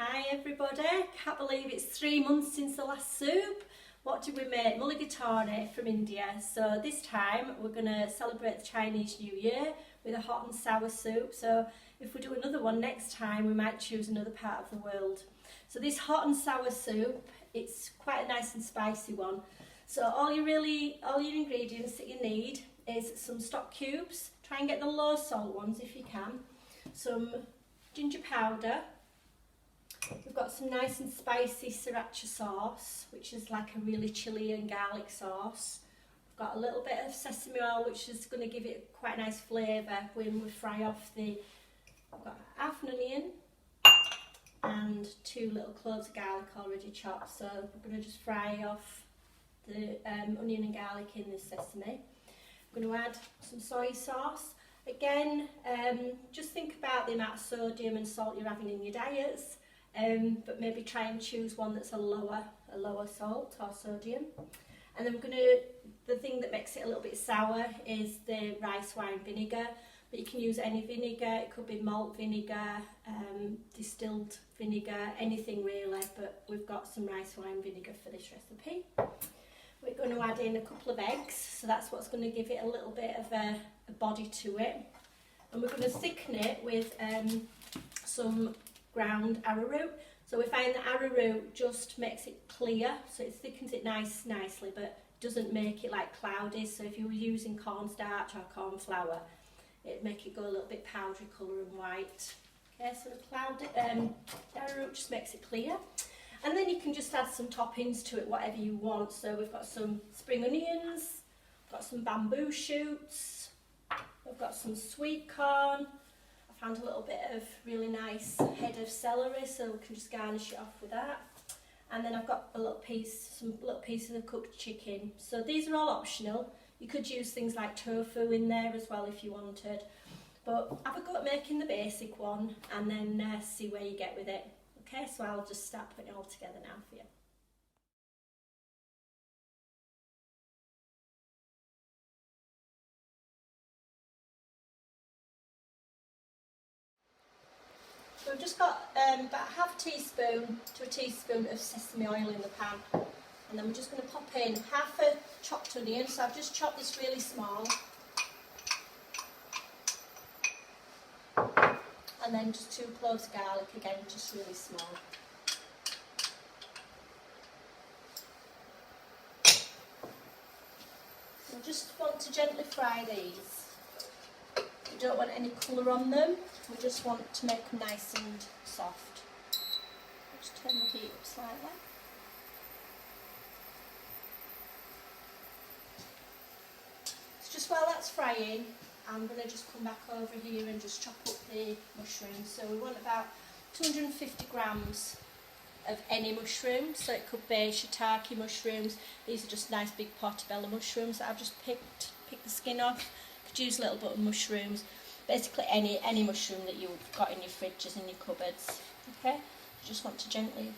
Hi everybody, can't believe it's 3 months since the last soup. What did we make? Mulligatawny from India. So this time we're going to celebrate the Chinese New Year with a hot and sour soup. So if we do another one next time, we might choose another part of the world. So this hot and sour soup, it's quite a nice and spicy one. So all your ingredients that you need is some stock cubes. Try and get the low salt ones if you can. Some ginger powder. We've got some nice and spicy sriracha sauce, which is like a really chilli and garlic sauce. We've got a little bit of sesame oil, which is going to give it quite a nice flavour when we fry off the... I've got half an onion and 2 little cloves of garlic already chopped. So we're going to just fry off the onion and garlic in the sesame. I'm going to add some soy sauce. Again, just think about the amount of sodium and salt you're having in your diets. But maybe try and choose one that's a lower salt or sodium. And then the thing that makes it a little bit sour is the rice wine vinegar, but you can use any vinegar. It could be malt vinegar, distilled vinegar, anything really, but we've got some rice wine vinegar for this recipe. We're going to add in a couple of eggs, so that's what's going to give it a little bit of a body to it. And we're going to thicken it with some ground arrowroot. So we find that arrowroot just makes it clear, so it thickens it nicely, but doesn't make it like cloudy. So if you were using cornstarch or corn flour, it'd make it go a little bit powdery colour and white. Okay, so the arrowroot just makes it clear. And then you can just add some toppings to it, whatever you want. So we've got some spring onions, we've got some bamboo shoots, we've got some sweet corn. Found a little bit of really nice head of celery, so we can just garnish it off with that. And then I've got some little pieces of cooked chicken. So these are all optional. You could use things like tofu in there as well if you wanted. But have a go at making the basic one and then see where you get with it. Okay, so I'll just start putting it all together now for you. So we've just got about half a teaspoon to a teaspoon of sesame oil in the pan, and then we're just going to pop in half a chopped onion. So I've just chopped this really small, and then just 2 cloves of garlic, again just really small. So we just want to gently fry these. We don't want any colour on them, we just want to make them nice and soft. Just turn the heat up slightly. So just while that's frying, I'm going to just come back over here and just chop up the mushrooms. So we want about 250 grams of any mushroom, so it could be shiitake mushrooms. These are just nice big portobello mushrooms that I've just picked the skin off. Use little button mushrooms, basically any mushroom that you've got in your fridges and your cupboards. Okay, you just want to gently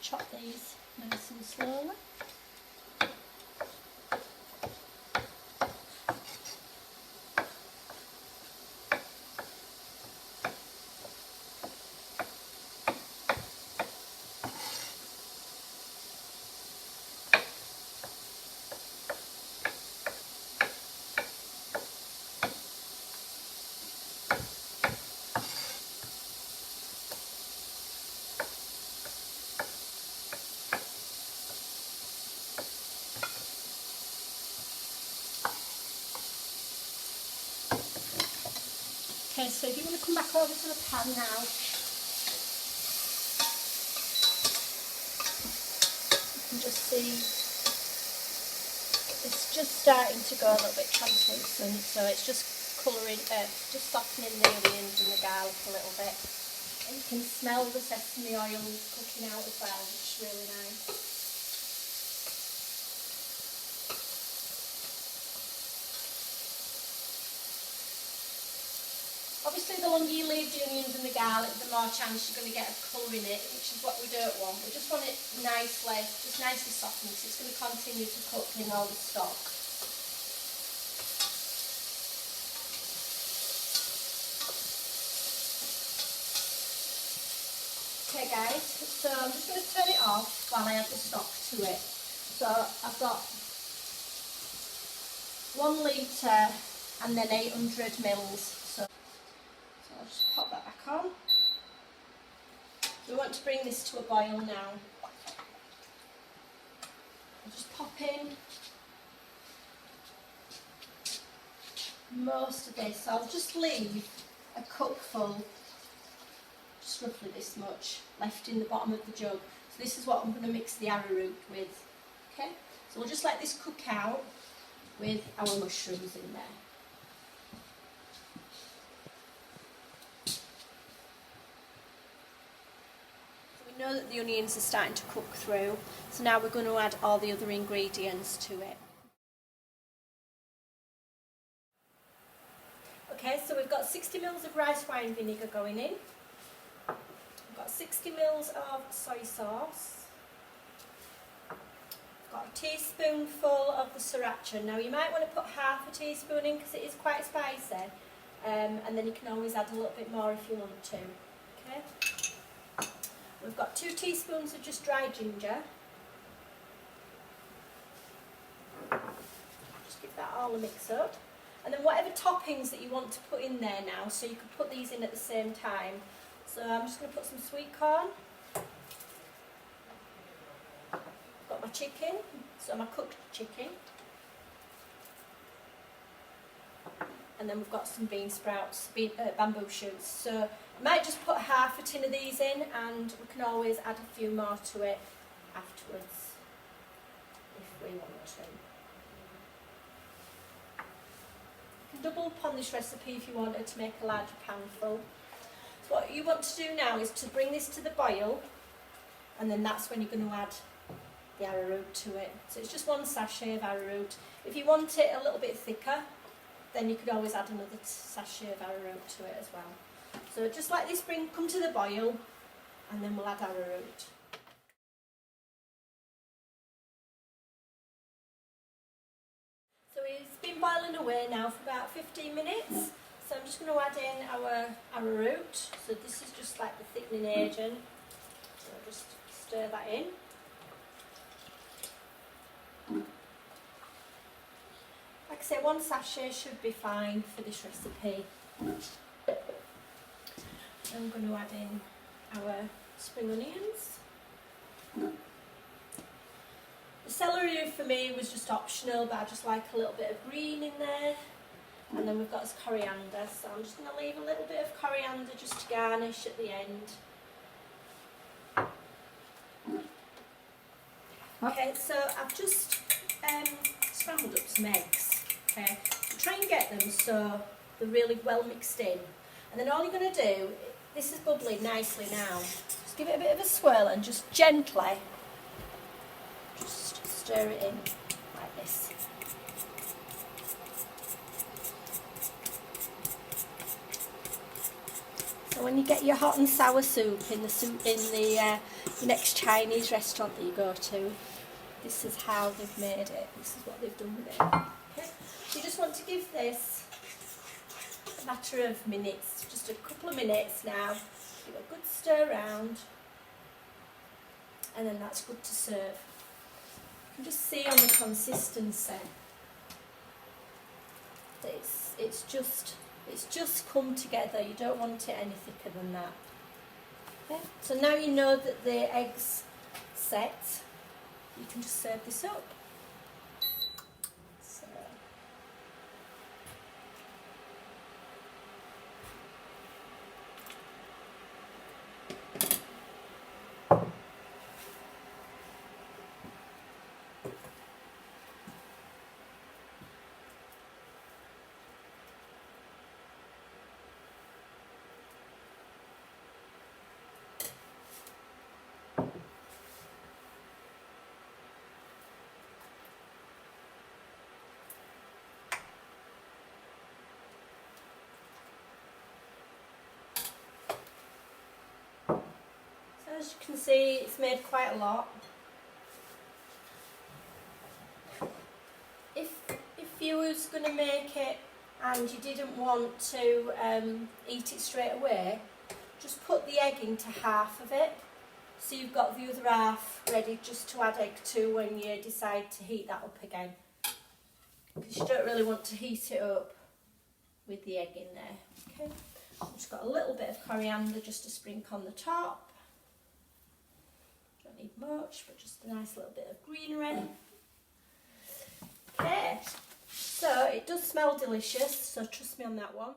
chop these nice and slowly. Okay, so if you want to come back over to the pan now, you can just see it's just starting to go a little bit translucent, so it's just just softening the onions and the garlic a little bit. And you can smell the sesame oil cooking out as well, which is really nice. Obviously the longer you leave the onions and the garlic, the more chance you're going to get of colour in it, which is what we don't want. We just want it nicely softened, because it's going to continue to cook in all the stock. Okay guys, so I'm just going to turn it off while I add the stock to it. So I've got 1 litre and then 800 mils. So I'll just pop that back on. We want to bring this to a boil now. I'll just pop in most of this. I'll just leave a cupful, just roughly this much, left in the bottom of the jug. So this is what I'm going to mix the arrowroot with. Okay, so we'll just let this cook out with our mushrooms in there. We know that the onions are starting to cook through, so now we're going to add all the other ingredients to it. Okay, so we've got 60 ml of rice wine vinegar going in. We've got 60 ml of soy sauce. We've got a teaspoonful of the sriracha. Now you might want to put half a teaspoon in because it is quite spicy, and then you can always add a little bit more if you want to. Okay. We've got 2 teaspoons of just dry ginger. Just give that all a mix up. And then whatever toppings that you want to put in there now, so you could put these in at the same time. So I'm just going to put some sweet corn. I've got my chicken, so my cooked chicken. And then we've got some bean sprouts, bamboo shoots. So I might just put half a tin of these in, and we can always add a few more to it afterwards if we want to. You can double up on this recipe if you wanted to make a larger pan full. So what you want to do now is to bring this to the boil, and then that's when you're going to add the arrowroot to it. So it's just 1 sachet of arrowroot. If you want it a little bit thicker, then you could always add another sachet of arrowroot to it as well. So just let this come to the boil, and then we'll add arrowroot. So it's been boiling away now for about 15 minutes. So I'm just going to add in our arrowroot. So this is just like the thickening agent. So I'll just stir that in. Like I say, 1 sachet should be fine for this recipe. I'm going to add in our spring onions. The celery for me was just optional, but I just like a little bit of green in there. And then we've got this coriander, so I'm just going to leave a little bit of coriander just to garnish at the end. Okay, so I've just scrambled up some eggs. Okay, so try and get them so they're really well mixed in. And then all you're going to do, this is bubbling nicely now, just give it a bit of a swirl and just gently just stir it in like this. So when you get your hot and sour soup in the next Chinese restaurant that you go to, this is how they've made it. This is what they've done with it. Okay. So you just want to give this a matter of minutes, just a couple of minutes now. Give it a good stir around, and then that's good to serve. You can just see on the consistency that it's just come together. You don't want it any thicker than that. Okay. So now you know that the eggs set, you can just serve this up. So. As you can see, it's made quite a lot. If you was going to make it and you didn't want to eat it straight away, just put the egg into half of it So you've got the other half ready just to add egg to when you decide to heat that up again. Because you don't really want to heat it up with the egg in there. Okay, I've just got a little bit of coriander just to sprinkle on the top. Don't need much, but just a nice little bit of greenery. Okay, so it does smell delicious, so trust me on that one.